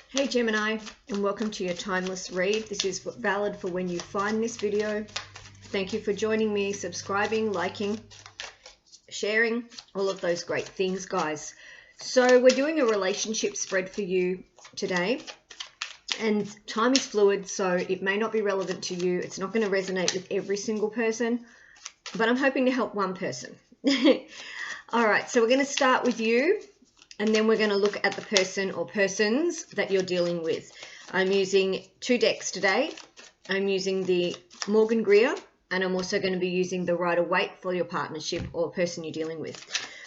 Hey Gemini, and welcome to your timeless read. This is valid for when you find this video. Thank you for joining me, subscribing, liking, sharing, all of those great things, guys. So we're doing a relationship spread for you today, and time is fluid, so it may not be relevant to you. It's not going to resonate with every single person, but I'm hoping to help one person. All right, so we're going to start with you. And then we're going to look at the person or persons that you're dealing with. I'm using two decks today. I'm using the Morgan Greer, and I'm also going to be using the Rider-Waite for your partnership or person you're dealing with.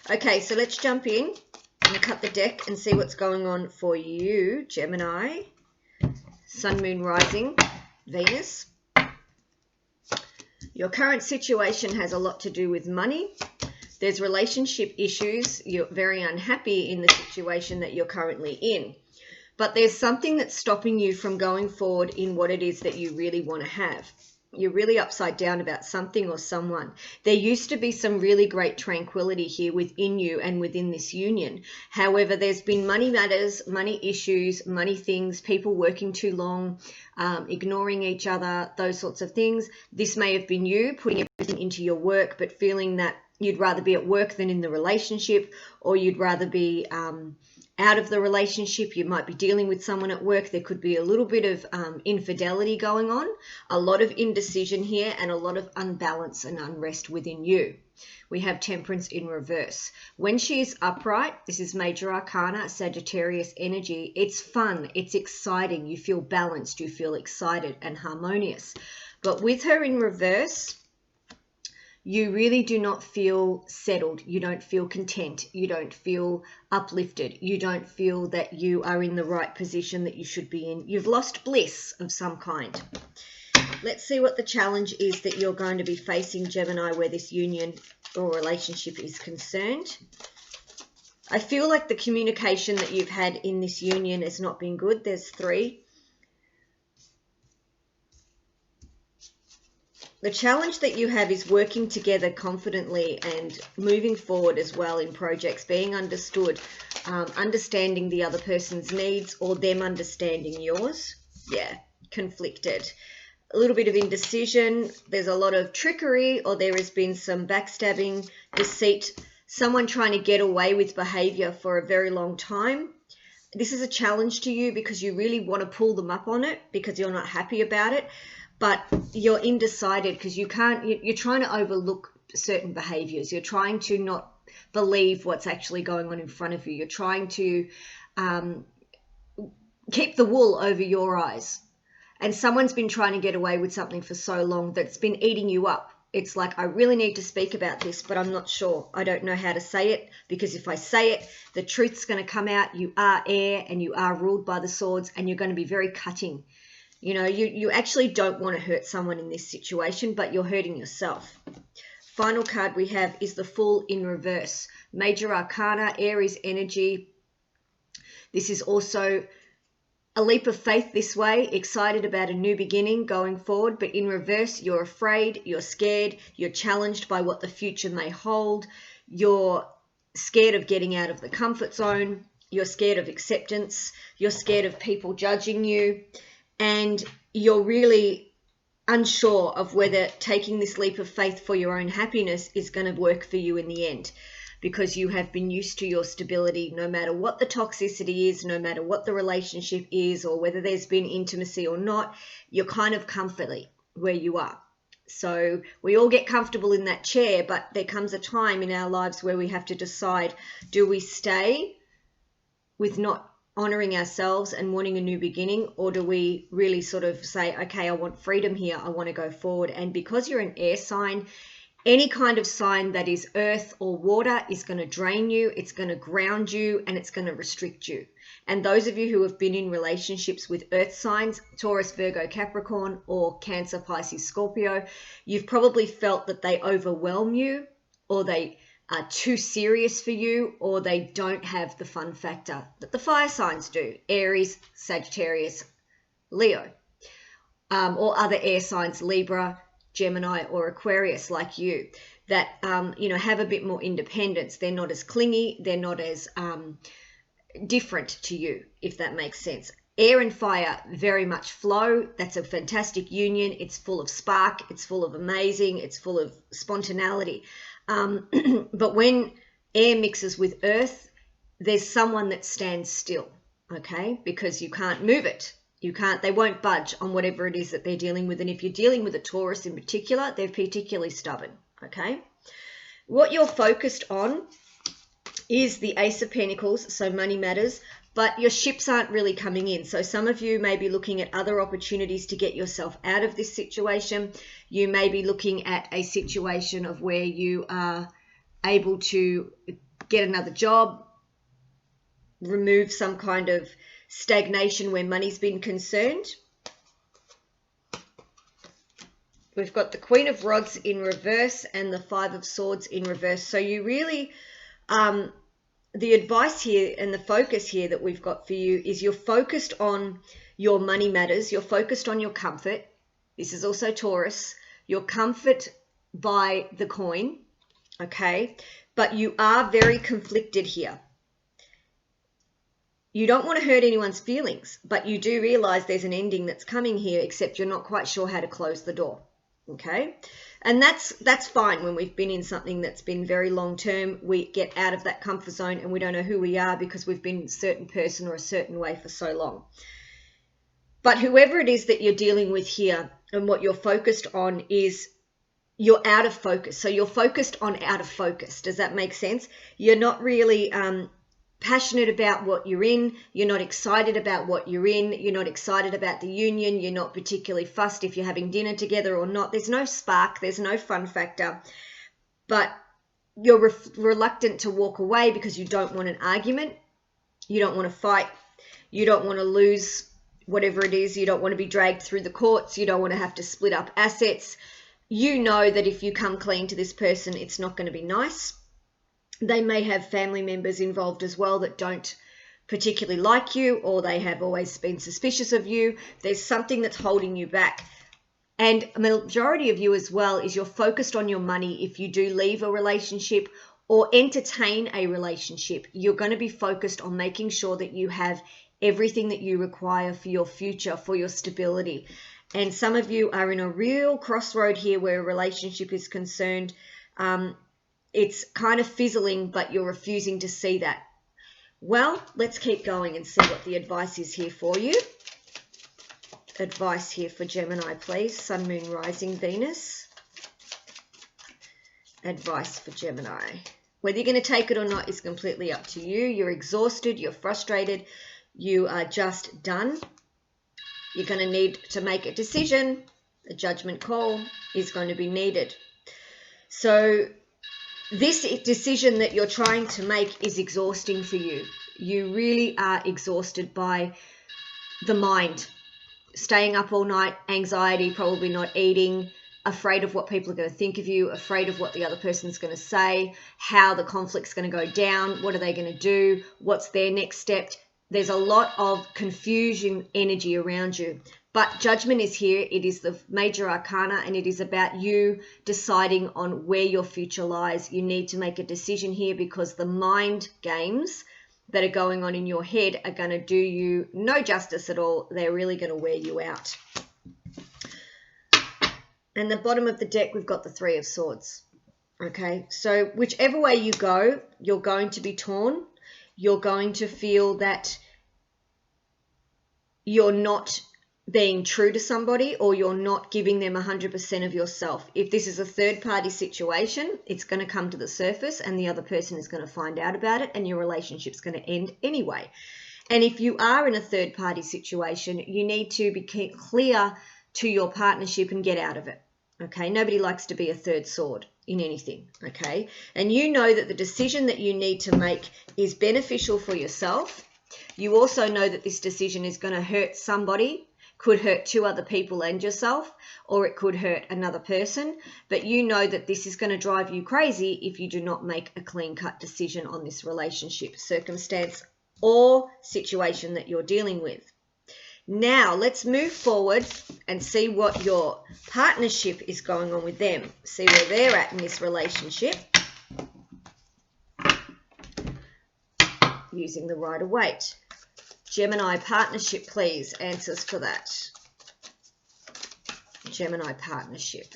Okay, so let's jump in and cut the deck and see what's going on for you, Gemini, Sun, Moon, Rising, Venus. Your current situation has a lot to do with money. There's relationship issues. You're very unhappy in the situation that you're currently in. But there's something that's stopping you from going forward in what it is that you really want to have. You're really upside down about something or someone. There used to be some really great tranquility here within you and within this union. However, there's been money matters, money issues, money things, people working too long, ignoring each other, those sorts of things. This may have been you putting everything into your work, but feeling that you'd rather be at work than in the relationship, or you'd rather be out of the relationship. You might be dealing with someone at work. There could be a little bit of infidelity going on, a lot of indecision here, and a lot of unbalance and unrest within you. We have Temperance in reverse. When she is upright, this is Major Arcana, Sagittarius energy. It's fun. It's exciting. You feel balanced. You feel excited and harmonious. But with her in reverse, you really do not feel settled. You don't feel content. You don't feel uplifted. You don't feel that you are in the right position that you should be in. You've lost bliss of some kind. Let's see what the challenge is that you're going to be facing, Gemini, where this union or relationship is concerned. I feel like the communication that you've had in this union has not been good. There's 3. The challenge that you have is working together confidently and moving forward as well in projects, being understood, understanding the other person's needs or them understanding yours. Yeah, conflicted. A little bit of indecision. There's a lot of trickery, or there has been some backstabbing, deceit, someone trying to get away with behavior for a very long time. This is a challenge to you because you really want to pull them up on it because you're not happy about it. But you're undecided because you're trying to overlook certain behaviors. You're trying to not believe what's actually going on in front of you. You're trying to keep the wool over your eyes. And someone's been trying to get away with something for so long that's been eating you up. It's like, I really need to speak about this, but I'm not sure. I don't know how to say it, because if I say it, the truth's going to come out. You are air and you are ruled by the swords, and you're going to be very cutting. You know, you actually don't want to hurt someone in this situation, but you're hurting yourself. Final card we have is the Fool in reverse. Major Arcana, Aries energy. This is also a leap of faith this way, excited about a new beginning going forward, but in reverse, you're afraid, you're scared, you're challenged by what the future may hold. You're scared of getting out of the comfort zone. You're scared of acceptance. You're scared of people judging you. And you're really unsure of whether taking this leap of faith for your own happiness is going to work for you in the end, because you have been used to your stability, no matter what the toxicity is, no matter what the relationship is, or whether there's been intimacy or not, you're kind of comfortably where you are. So we all get comfortable in that chair, but there comes a time in our lives where we have to decide, do we stay with not honoring ourselves and wanting a new beginning, or do we really sort of say, okay, I want freedom here, I want to go forward? And because you're an air sign, any kind of sign that is earth or water is going to drain you, it's going to ground you, and it's going to restrict you. And those of you who have been in relationships with earth signs, Taurus, Virgo, Capricorn, or Cancer, Pisces, Scorpio, you've probably felt that they overwhelm you, or they are too serious for you, or they don't have the fun factor that the fire signs do, Aries, Sagittarius, Leo, or other air signs, Libra, Gemini, or Aquarius like you, that have a bit more independence. They're not as clingy, they're not as different to you, if that makes sense. Air and fire very much flow. That's a fantastic union. It's full of spark. It's full of amazing. It's full of spontaneity. But when air mixes with earth, there's someone that stands still, okay? Because you can't move it. They won't budge on whatever it is that they're dealing with. And if you're dealing with a Taurus in particular, they're particularly stubborn, okay? What you're focused on is the Ace of Pentacles, so money matters, but your ships aren't really coming in. So some of you may be looking at other opportunities to get yourself out of this situation. You may be looking at a situation of where you are able to get another job, remove some kind of stagnation where money's been concerned. We've got the Queen of Rods in reverse and the Five of Swords in reverse. So you really, the advice here and the focus here that we've got for you is you're focused on your money matters. You're focused on your comfort. This is also Taurus. Your comfort by the coin, okay? But you are very conflicted here. You don't want to hurt anyone's feelings, but you do realize there's an ending that's coming here, except you're not quite sure how to close the door, okay? And that's fine when we've been in something that's been very long term. We get out of that comfort zone and we don't know who we are because we've been a certain person or a certain way for so long. But whoever it is that you're dealing with here and what you're focused on is you're out of focus. So you're focused on out of focus. Does that make sense? You're not really passionate about what you're in. You're not excited about what you're in. You're not excited about the union. You're not particularly fussed if you're having dinner together or not. There's no spark. There's no fun factor. But you're reluctant to walk away because you don't want an argument. You don't want to fight. You don't want to lose whatever it is. You don't want to be dragged through the courts. You don't want to have to split up assets. You know that if you come clean to this person, it's not going to be nice. They may have family members involved as well that don't particularly like you, or they have always been suspicious of you. There's something that's holding you back. And a majority of you as well is you're focused on your money. If you do leave a relationship or entertain a relationship, you're going to be focused on making sure that you have everything that you require for your future, for your stability. And some of you are in a real crossroad here where a relationship is concerned. It's kind of fizzling, but you're refusing to see that. Well, let's keep going and see what the advice is here for you. Advice here for Gemini, please. Sun, Moon, Rising, Venus. Advice for Gemini. Whether you're going to take it or not is completely up to you. You're exhausted. You're frustrated. You are just done. You're going to need to make a decision. A judgment call is going to be needed. So this decision that you're trying to make is exhausting for you. You really are exhausted by the mind. Staying up all night, anxiety, probably not eating, afraid of what people are going to think of you, afraid of what the other person's going to say, how the conflict's going to go down, what are they going to do, what's their next step. There's a lot of confusion energy around you. But judgment is here. It is the major arcana, and it is about you deciding on where your future lies. You need to make a decision here because the mind games that are going on in your head are going to do you no justice at all. They're really going to wear you out. And the bottom of the deck, we've got the Three of Swords. Okay, so whichever way you go, you're going to be torn. You're going to feel that you're not being true to somebody, or you're not giving them 100% of yourself. If this is a third-party situation, it's going to come to the surface and the other person is going to find out about it and your relationship's going to end anyway. And if you are in a third-party situation, you need to be clear to your partnership and get out of it. Okay, nobody likes to be a third sword in anything, okay? And you know that the decision that you need to make is beneficial for yourself. You also know that this decision is going to hurt somebody, could hurt two other people and yourself, or it could hurt another person. But you know that this is going to drive you crazy if you do not make a clean-cut decision on this relationship, circumstance, or situation that you're dealing with. Now, let's move forward and see what your partnership is going on with them. See where they're at in this relationship. using the Rider-Waite. Gemini partnership, please. Answers for that. Gemini partnership.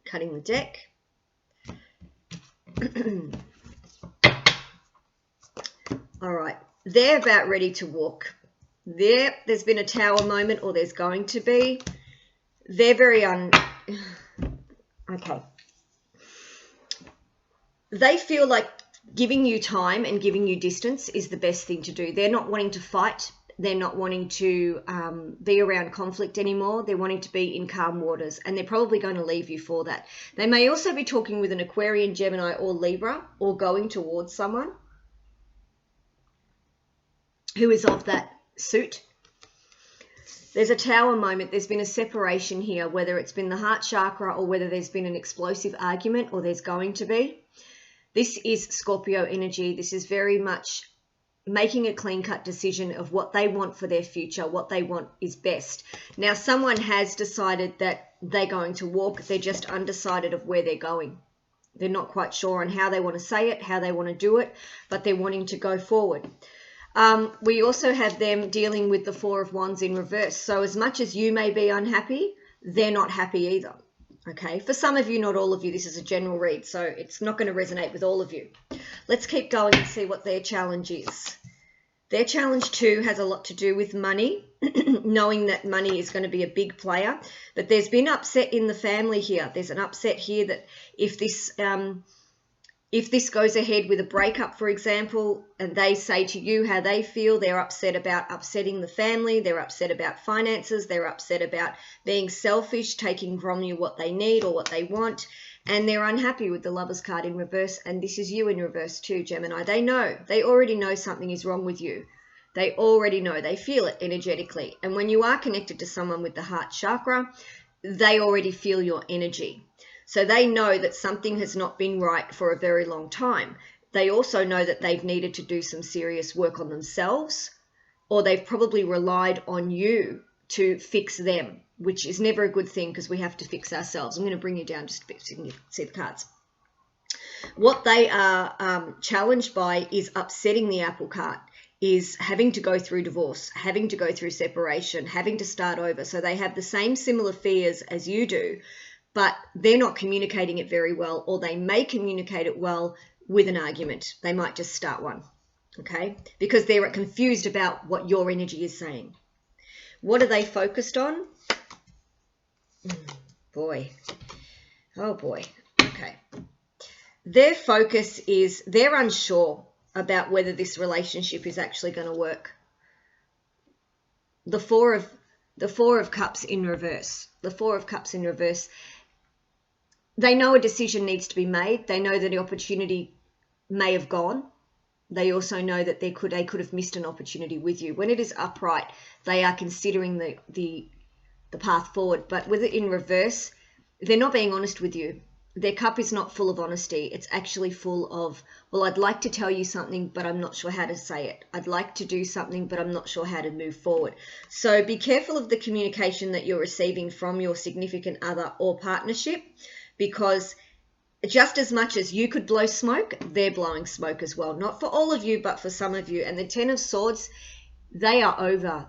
Cutting the deck. All right. They're about ready to walk. There's been a Tower moment, or there's going to be. They're very okay. They feel like giving you time and giving you distance is the best thing to do. They're not wanting to fight. They're not wanting to be around conflict anymore. They're wanting to be in calm waters, and they're probably going to leave you for that. They may also be talking with an Aquarian, Gemini, or Libra, or going towards someone who is of that suit. There's a Tower moment. There's been a separation here, whether it's been the heart chakra or whether there's been an explosive argument, or there's going to be. This is Scorpio energy. This is very much making a clean-cut decision of what they want for their future, what they want is best. Now, someone has decided that they're going to walk. They're just undecided of where they're going. They're not quite sure on how they want to say it, how they want to do it, but they're wanting to go forward. We also have them dealing with the Four of Wands in reverse. So as much as you may be unhappy, they're not happy either. Okay, for some of you, not all of you, this is a general read, so it's not going to resonate with all of you. Let's keep going and see what their challenge is. Their challenge too has a lot to do with money, knowing that money is going to be a big player. But there's been upset in the family here. There's an upset here that if this goes ahead with a breakup, for example, and they say to you how they feel, they're upset about upsetting the family, they're upset about finances, they're upset about being selfish, taking from you what they need or what they want, and they're unhappy with the Lovers card in reverse, and this is you in reverse too, Gemini. They already know something is wrong with you. They already know, they feel it energetically. And when you are connected to someone with the heart chakra, they already feel your energy. So they know that something has not been right for a very long time. They also know that they've needed to do some serious work on themselves, or they've probably relied on you to fix them, which is never a good thing because we have to fix ourselves. I'm going to bring you down just a bit so you can see the cards. What they are challenged by is upsetting the apple cart, is having to go through divorce, having to go through separation, having to start over. So they have the same similar fears as you do, but they're not communicating it very well, or they may communicate it well with an argument. They might just start one, okay? Because they're confused about what your energy is saying. What are they focused on? Boy. Oh, boy. Okay. Their focus is they're unsure about whether this relationship is actually going to work. The Four of Cups in reverse. The Four of Cups in reverse. They know a decision needs to be made. They know that the opportunity may have gone. They also know that they could have missed an opportunity with you. When it is upright, they are considering the path forward. But with it in reverse, they're not being honest with you. Their cup is not full of honesty. It's actually full of, well, I'd like to tell you something, but I'm not sure how to say it. I'd like to do something, but I'm not sure how to move forward. So be careful of the communication that you're receiving from your significant other or partnership, because just as much as you could blow smoke, they're blowing smoke as well. Not for all of you, but for some of you. And the Ten of Swords, they are over.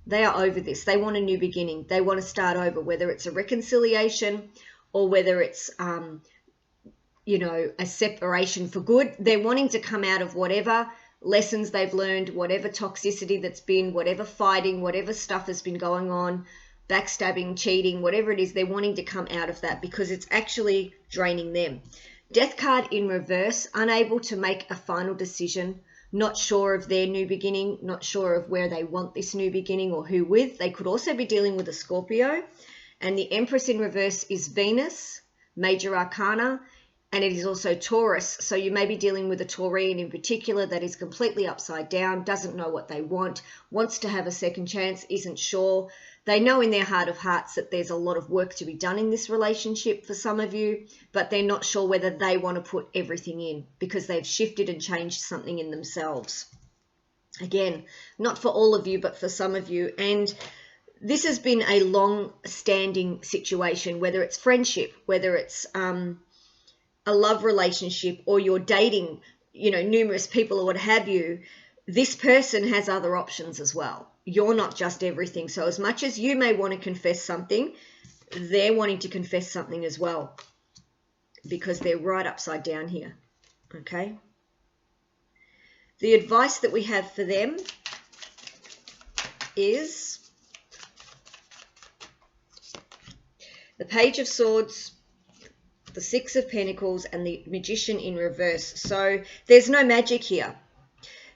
They are over this. They want a new beginning. They want to start over, whether it's a reconciliation or whether it's, a separation for good. They're wanting to come out of whatever lessons they've learned, whatever toxicity that's been, whatever fighting, whatever stuff has been going on, backstabbing, cheating, whatever it is, they're wanting to come out of that because it's actually draining them. Death card in reverse, unable to make a final decision, not sure of their new beginning, not sure of where they want this new beginning or who with. They could also be dealing with a Scorpio. And the Empress in reverse is Venus, major arcana, and it is also Taurus. So you may be dealing with a Taurian in particular that is completely upside down, doesn't know what they want, wants to have a second chance, isn't sure. They know in their heart of hearts that there's a lot of work to be done in this relationship for some of you, but they're not sure whether they want to put everything in because they've shifted and changed something in themselves. Again, not for all of you, but for some of you. And this has been a long-standing situation, whether it's friendship, whether it's a love relationship, or you're dating, numerous people or what have you. This person has other options as well. You're not just everything. So as much as you may want to confess something, they're wanting to confess something as well, because they're right upside down here. Okay. The advice that we have for them is the Page of Swords, the Six of Pentacles, and the Magician in reverse. So there's no magic here.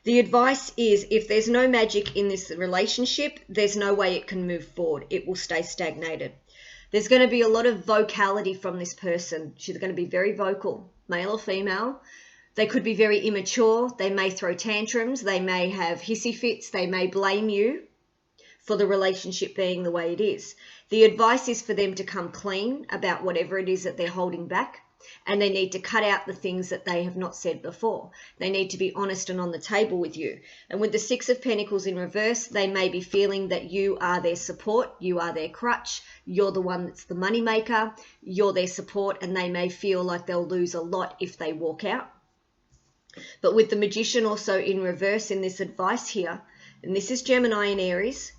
The advice is, if there's no magic in this relationship, there's no way it can move forward. It will stay stagnated. There's going to be a lot of vocality from this person. She's going to be very vocal, male or female. They could be very immature. They may throw tantrums. They may have hissy fits. They may blame you for the relationship being the way it is. The advice is for them to come clean about whatever it is that they're holding back, and they need to cut out the things that they have not said before. They need to be honest and on the table with you. And with the Six of Pentacles in reverse, they may be feeling that you are their support, you are their crutch, you're the one that's the money maker, you're their support, and they may feel like they'll lose a lot if they walk out. But with the Magician also in reverse in this advice here, and this is Gemini and Aries,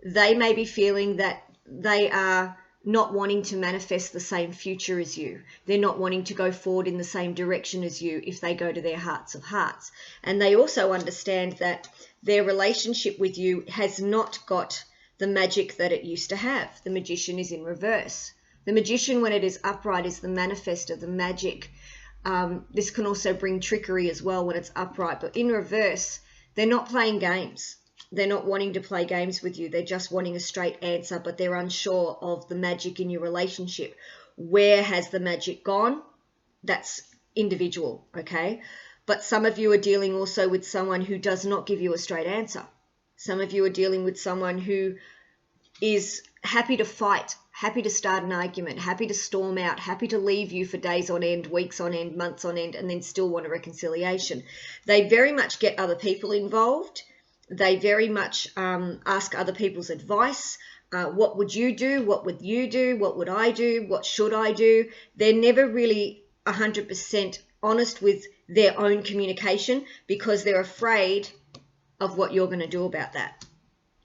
they may be feeling that they are not wanting to manifest the same future as you. They're not wanting to go forward in the same direction as you if they go to their hearts of hearts. And they also understand that their relationship with you has not got the magic that it used to have. The Magician is in reverse. The Magician, when it is upright, is the manifestor, the magic. This can also bring trickery as well when it's upright. But in reverse, they're not playing games. They're not wanting to play games with you. They're just wanting a straight answer, but they're unsure of the magic in your relationship. Where has the magic gone? That's individual, okay? But some of you are dealing also with someone who does not give you a straight answer. Some of you are dealing with someone who is happy to fight, happy to start an argument, happy to storm out, happy to leave you for days on end, weeks on end, months on end, and then still want a reconciliation. They very much get other people involved. They very much ask other people's advice. What would you do? What would you do? What would I do? What should I do? They're never really 100% honest with their own communication because they're afraid of what you're going to do about that.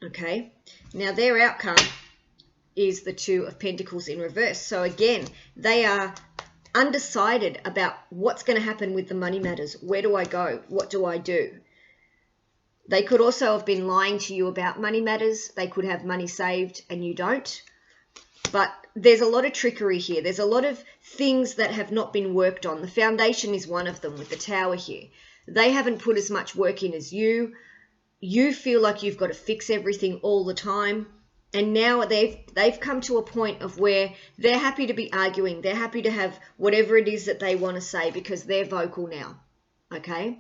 Okay? Now, their outcome is the Two of Pentacles in reverse. So again, they are undecided about what's going to happen with the money matters. Where do I go? What do I do? They could also have been lying to you about money matters. They could have money saved and you don't. But there's a lot of trickery here. There's a lot of things that have not been worked on. The foundation is one of them with the Tower here. They haven't put as much work in as you. You feel like you've got to fix everything all the time. And now they've come to a point of where they're happy to be arguing. They're happy to have whatever it is that they want to say because they're vocal now. Okay?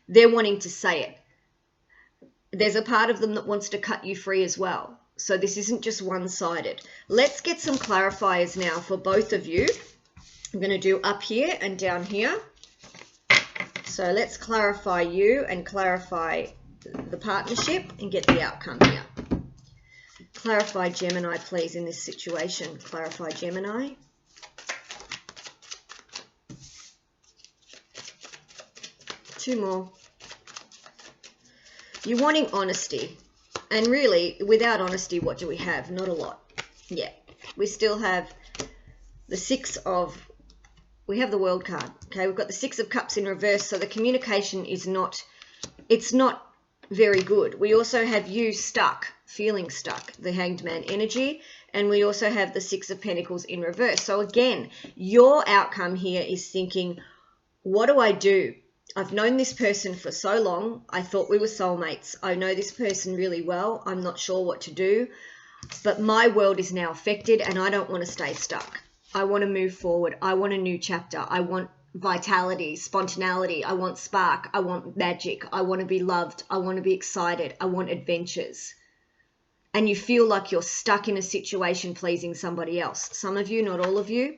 They're wanting to say it. There's a part of them that wants to cut you free as well. So this isn't just one-sided. Let's get some clarifiers now for both of you. I'm going to do up here and down here. So let's clarify you and clarify the partnership and get the outcome here. Clarify Gemini, please, in this situation. Clarify Gemini. Two more. You're wanting honesty. And really, without honesty, what do we have? Not a lot. Yeah. We still have the we have the World card. Okay, we've got the Six of Cups in reverse, so the communication is not, it's not very good. We also have you stuck, feeling stuck, the Hanged Man energy, and we also have the Six of Pentacles in reverse. So again, your outcome here is thinking, what do I do? I've known this person for so long. I thought we were soulmates. I know this person really well. I'm not sure what to do, but my world is now affected and I don't want to stay stuck. I want to move forward. I want a new chapter. I want vitality, spontaneity. I want spark. I want magic. I want to be loved. I want to be excited. I want adventures. And you feel like you're stuck in a situation pleasing somebody else. Some of you, not all of you.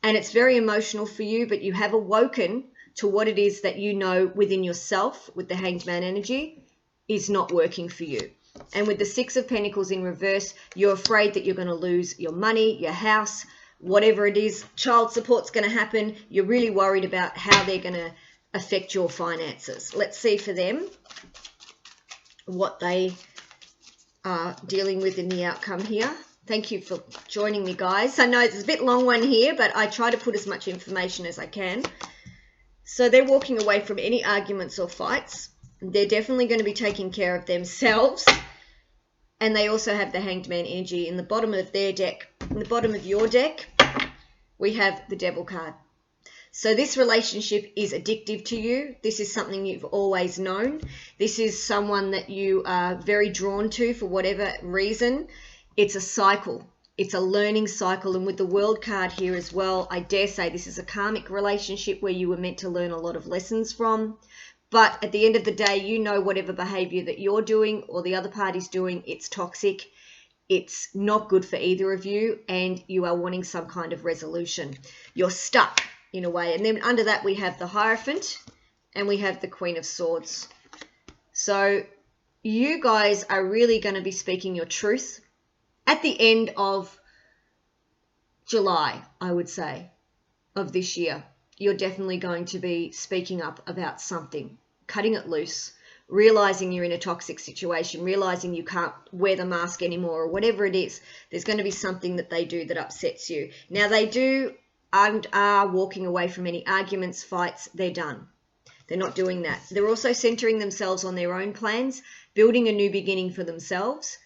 And it's very emotional for you, but you have awoken to what it is that you know within yourself with the Hanged Man energy is not working for you. And with the Six of Pentacles in reverse, you're afraid that you're going to lose your money, your house, whatever it is. Child support's going to happen. You're really worried about how they're going to affect your finances. Let's see for them what they are dealing with in the outcome here. Thank you for joining me, guys. I know it's a bit long one here, but I try to put as much information as I can. So they're walking away from any arguments or fights. They're definitely going to be taking care of themselves. And they also have the Hanged Man energy in the bottom of their deck. In the bottom of your deck, we have the Devil card. So this relationship is addictive to you. This is something you've always known. This is someone that you are very drawn to for whatever reason. It's a cycle. It's a learning cycle. And with the World card here as well, I dare say this is a karmic relationship where you were meant to learn a lot of lessons from. But at the end of the day, you know whatever behavior that you're doing or the other party's doing, it's toxic. It's not good for either of you, and you are wanting some kind of resolution. You're stuck in a way. And then under that, we have the Hierophant and we have the Queen of Swords. So you guys are really going to be speaking your truth at the end of July, I would say, of this year. You're definitely going to be speaking up about something, cutting it loose, realizing you're in a toxic situation, realizing you can't wear the mask anymore or whatever it is. There's going to be something that they do that upsets you. Now, they do and are walking away from any arguments, fights. They're done. They're not doing that. They're also centering themselves on their own plans, building a new beginning for themselves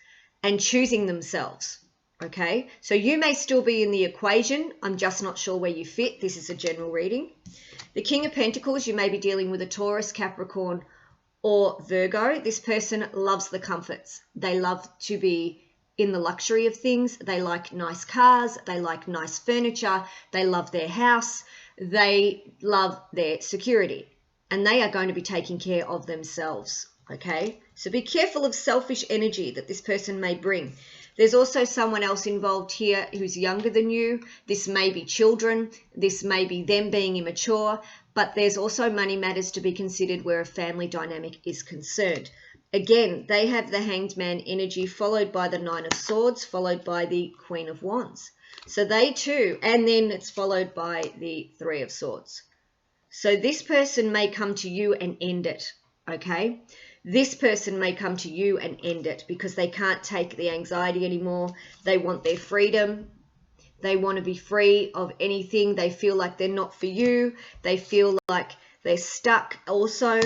and choosing themselves. Okay, so you may still be in the equation. I'm just not sure where you fit. This is a general reading. The King of Pentacles, you may be dealing with a Taurus, Capricorn, or Virgo. This person loves the comforts. They love to be in the luxury of things. They like nice cars. They like nice furniture. They love their house. They love their security. And they are going to be taking care of themselves. Okay, so be careful of selfish energy that this person may bring. There's also someone else involved here who's younger than you. This may be children. This may be them being immature. But there's also money matters to be considered where a family dynamic is concerned. Again, they have the Hanged Man energy followed by the Nine of Swords, followed by the Queen of Wands. So they too, and then it's followed by the Three of Swords. So this person may come to you and end it, okay? This person may come to you and end it because they can't take the anxiety anymore. They want their freedom. They want to be free of anything. They feel like they're not for you. They feel like they're stuck also.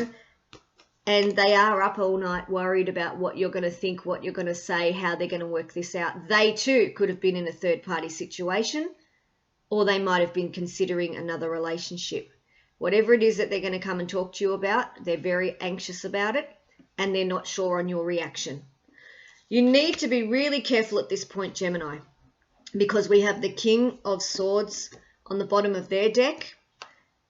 And they are up all night worried about what you're going to think, what you're going to say, how they're going to work this out. They too could have been in a third-party situation, or they might have been considering another relationship. Whatever it is that they're going to come and talk to you about, they're very anxious about it. And they're not sure on your reaction. You need to be really careful at this point, Gemini, because we have the King of Swords on the bottom of their deck.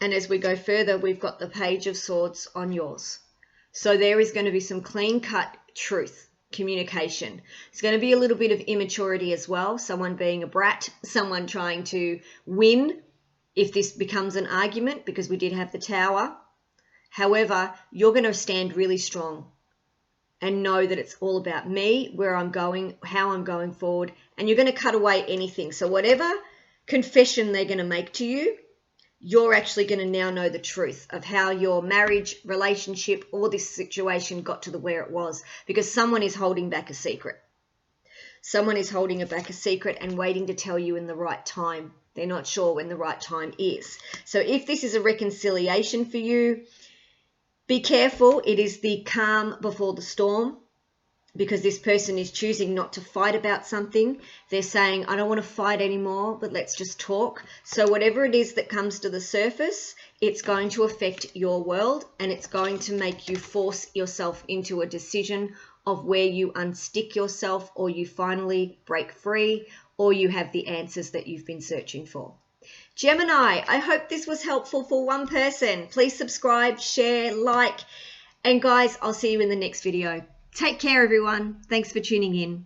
And as we go further, we've got the Page of Swords on yours. So there is going to be some clean-cut truth, communication. There's going to be a little bit of immaturity as well. Someone being a brat, someone trying to win if this becomes an argument, because we did have the Tower. However, you're going to stand really strong and know that it's all about me, where I'm going, how I'm going forward, and you're going to cut away anything. So whatever confession they're going to make to you, you're actually going to now know the truth of how your marriage, relationship, or this situation got to the where it was, because someone is holding back a secret. Someone is holding back a secret and waiting to tell you in the right time. They're not sure when the right time is. So if this is a reconciliation for you, be careful. It is the calm before the storm, because this person is choosing not to fight about something. They're saying, I don't want to fight anymore, but let's just talk. So whatever it is that comes to the surface, it's going to affect your world, and it's going to make you force yourself into a decision of where you unstick yourself, or you finally break free, or you have the answers that you've been searching for. Gemini, I hope this was helpful for one person. Please subscribe, share, like, and guys, I'll see you in the next video. Take care, everyone. Thanks for tuning in.